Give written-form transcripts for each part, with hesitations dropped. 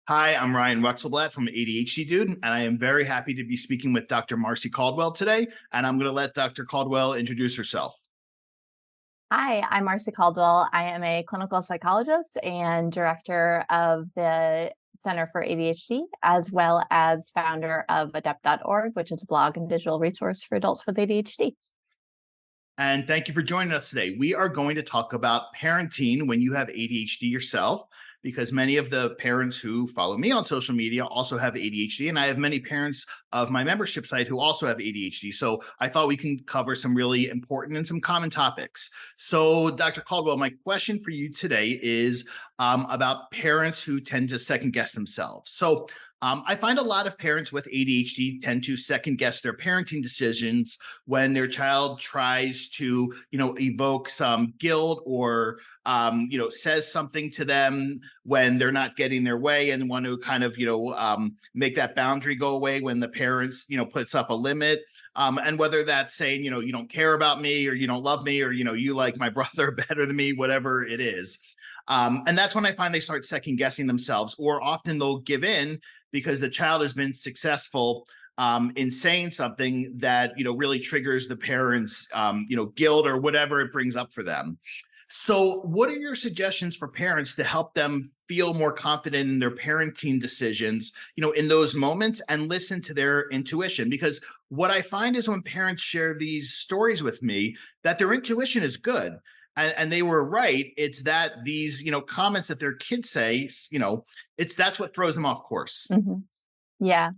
Hi, I'm Ryan 𝗥𝘆𝗄𝗏 from ADHD Dude, and I am very happy to be speaking with Dr. Marcy Caldwell today, and I'm going to let Dr. Caldwell introduce herself. Hi, I'm Marcy Caldwell. I am a clinical psychologist and director of the Center for ADHD, as well as founder of Adhd.org, which is a blog and digital resource for adults with ADHD. And thank you for joining us today. We are going to talk about parenting when you have ADHD yourself, because many of the parents who follow me on social media also have ADHD, and I have many parents of my membership site who also have ADHD. So I thought we can cover some really important and some common topics. So Dr. Caldwell, my question for you today is about parents who tend to second guess themselves. So I find a lot of parents with ADHD tend to second guess their parenting decisions when their child tries to, evoke some guilt or, says something to them when they're not getting their way and want to kind of, make that boundary go away when the parents, puts up a limit. And whether that's saying, you don't care about me or you don't love me or, you like my brother better than me, whatever it is. And that's when I find they start second guessing themselves, or often they'll give in because the child has been successful in saying something that, really triggers the parents, guilt or whatever it brings up for them. So what are your suggestions for parents to help them feel more confident in their parenting decisions, in those moments, and listen to their intuition? Because what I find is when parents share these stories with me, that their intuition is good. And they were right. It's that these, comments that their kids say, that's what throws them off course. Mm-hmm. Yeah.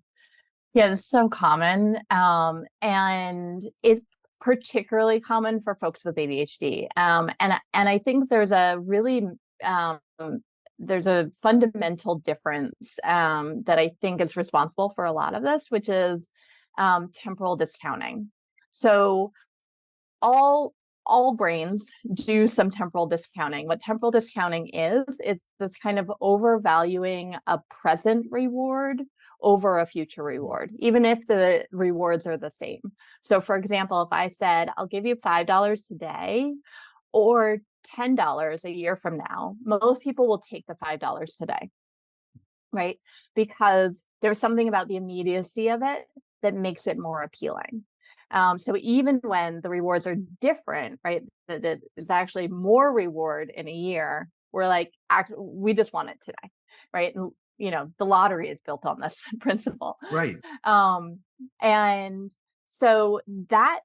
Yeah, it's so common. And it's particularly common for folks with ADHD. And I think there's a really there's a fundamental difference that I think is responsible for a lot of this, which is temporal discounting. So all brains do some temporal discounting. What temporal discounting is this kind of overvaluing a present reward over a future reward, even if the rewards are the same. So for example, if I said, I'll give you $5 today or $10 a year from now, most people will take the $5 today, right? Because there's something about the immediacy of it that makes it more appealing. So even when the rewards are different, right, that is actually more reward in a year, we're like, we just want it today, right? And, the lottery is built on this principle. Right. And so that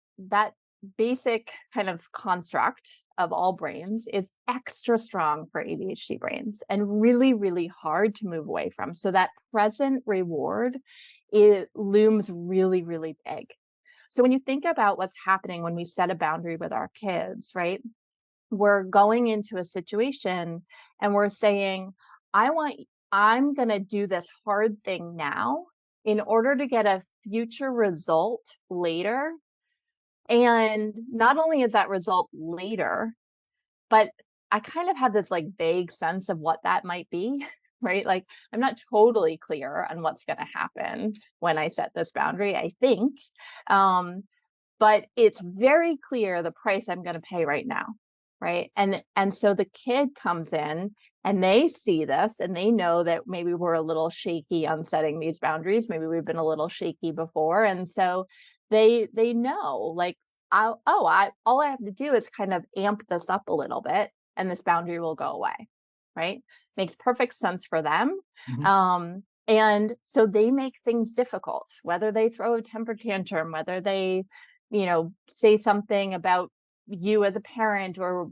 basic kind of construct of all brains is extra strong for ADHD brains and really, really hard to move away from. So that present reward, it looms really, really big. So when you think about what's happening when we set a boundary with our kids, right? We're going into a situation and we're saying, I'm going to do this hard thing now in order to get a future result later. And not only is that result later, but I kind of have this like vague sense of what that might be, right? Like I'm not totally clear on what's going to happen when I set this boundary, I think. But it's very clear the price I'm going to pay right now, right? And so the kid comes in and they see this and they know that maybe we're a little shaky on setting these boundaries. Maybe we've been a little shaky before. And so they know like, all I have to do is kind of amp this up a little bit and this boundary will go away, right? Makes perfect sense for them. Mm-hmm. And so they make things difficult, whether they throw a temper tantrum, whether they, say something about you as a parent or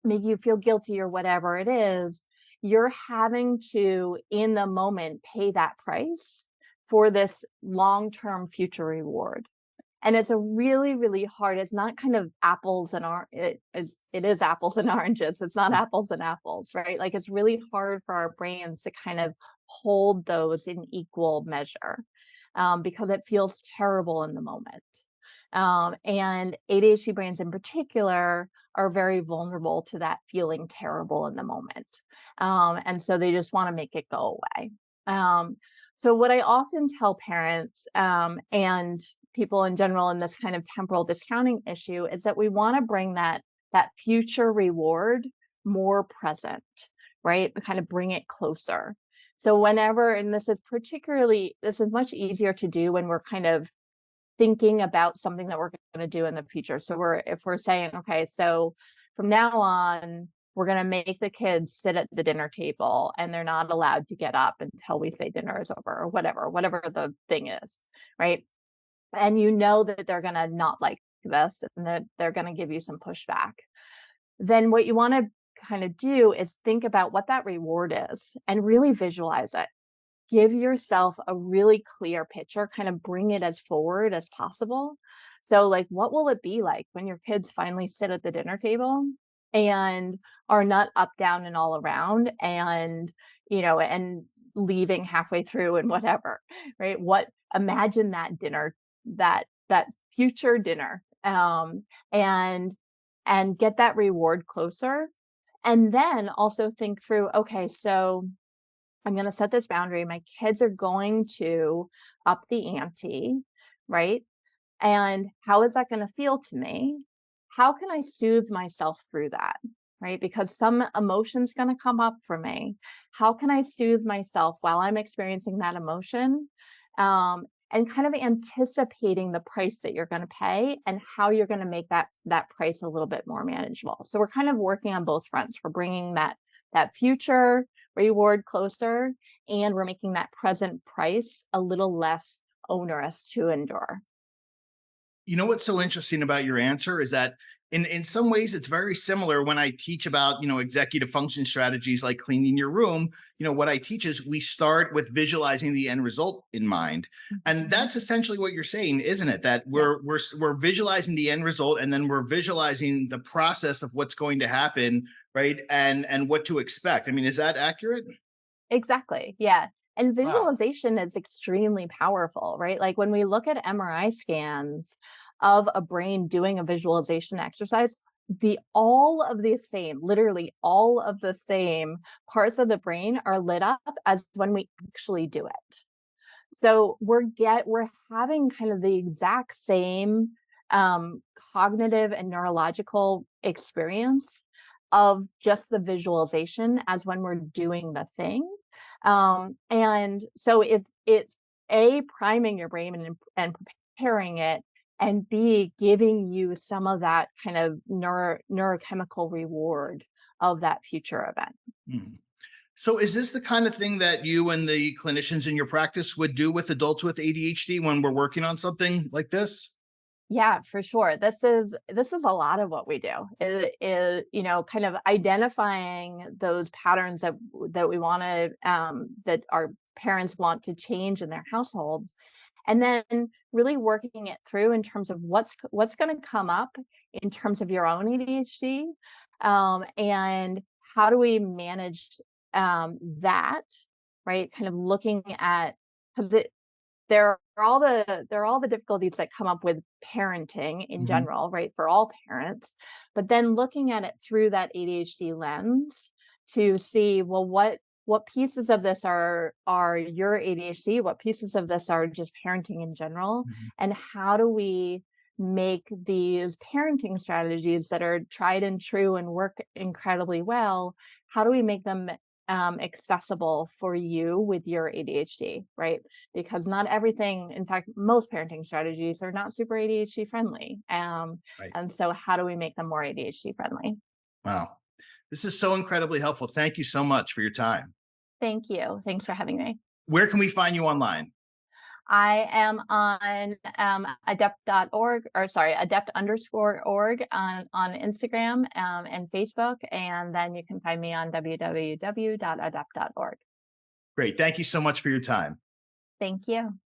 make you feel guilty or whatever it is, you're having to, in the moment, pay that price for this long-term future reward. And it's a really, really hard, it's not kind of apples and it is apples and oranges. It's not apples and apples, right? Like it's really hard for our brains to kind of hold those in equal measure because it feels terrible in the moment. And ADHD brains in particular are very vulnerable to that feeling terrible in the moment. And so they just want to make it go away. So what I often tell parents and people in general in this kind of temporal discounting issue is that we want to bring that future reward more present, right? Kind of bring it closer. So whenever, and this is much easier to do when we're kind of thinking about something that we're going to do in the future. So if we're saying, okay, so from now on, we're going to make the kids sit at the dinner table and they're not allowed to get up until we say dinner is over, or whatever the thing is, right? And you know that they're going to not like this and that they're going to give you some pushback. Then what you want to kind of do is think about what that reward is and really visualize it. Give yourself a really clear picture, kind of bring it as forward as possible. So like, what will it be like when your kids finally sit at the dinner table and are not up, down, and all around, and and leaving halfway through and whatever, right? Imagine that dinner, that future dinner, and get that reward closer. And then also think through, okay, so I'm going to set this boundary. My kids are going to up the ante, right? And how is that going to feel to me? How can I soothe myself through that? Right? Because some emotion's going to come up for me. How can I soothe myself while I'm experiencing that emotion? And kind of anticipating the price that you're going to pay and how you're going to make that price a little bit more manageable. So we're kind of working on both fronts. We're bringing that future reward closer, and we're making that present price a little less onerous to endure. You know what's so interesting about your answer is that in some ways it's very similar when I teach about, executive function strategies like cleaning your room. What I teach is we start with visualizing the end result in mind. And that's essentially what you're saying, isn't it? That we're visualizing the end result, and then we're visualizing the process of what's going to happen, right? And what to expect. I mean, is that accurate? Exactly. Yeah. And Wow. visualization is extremely powerful, right? Like when we look at MRI scans of a brain doing a visualization exercise, literally all of the same parts of the brain are lit up as when we actually do it. So we're having kind of the exact same cognitive and neurological experience of just the visualization as when we're doing the thing. And so it's A, priming your brain and preparing it, and B, giving you some of that kind of neurochemical reward of that future event. Hmm. So is this the kind of thing that you and the clinicians in your practice would do with adults with ADHD when we're working on something like this? Yeah, for sure. This is a lot of what we do. It is, kind of identifying those patterns that we want to that our parents want to change in their households, and then really working it through in terms of what's going to come up in terms of your own ADHD, and how do we manage that, right? Kind of looking at, because there are all the difficulties that come up with parenting in Mhm. general, right? For all parents, but then looking at it through that ADHD lens to see, well, what pieces of this are your ADHD, what pieces of this are just parenting in general, Mhm. and how do we make these parenting strategies that are tried and true and work incredibly well, how do we make them accessible for you with your ADHD, right? Because not everything, in fact, most parenting strategies are not super ADHD friendly. Right. And so how do we make them more ADHD friendly? Wow. This is so incredibly helpful. Thank you so much for your time. Thank you. Thanks for having me. Where can we find you online? I am on adept.org, or sorry, adept_org on Instagram and Facebook. And then you can find me on www.adept.org. Great. Thank you so much for your time. Thank you.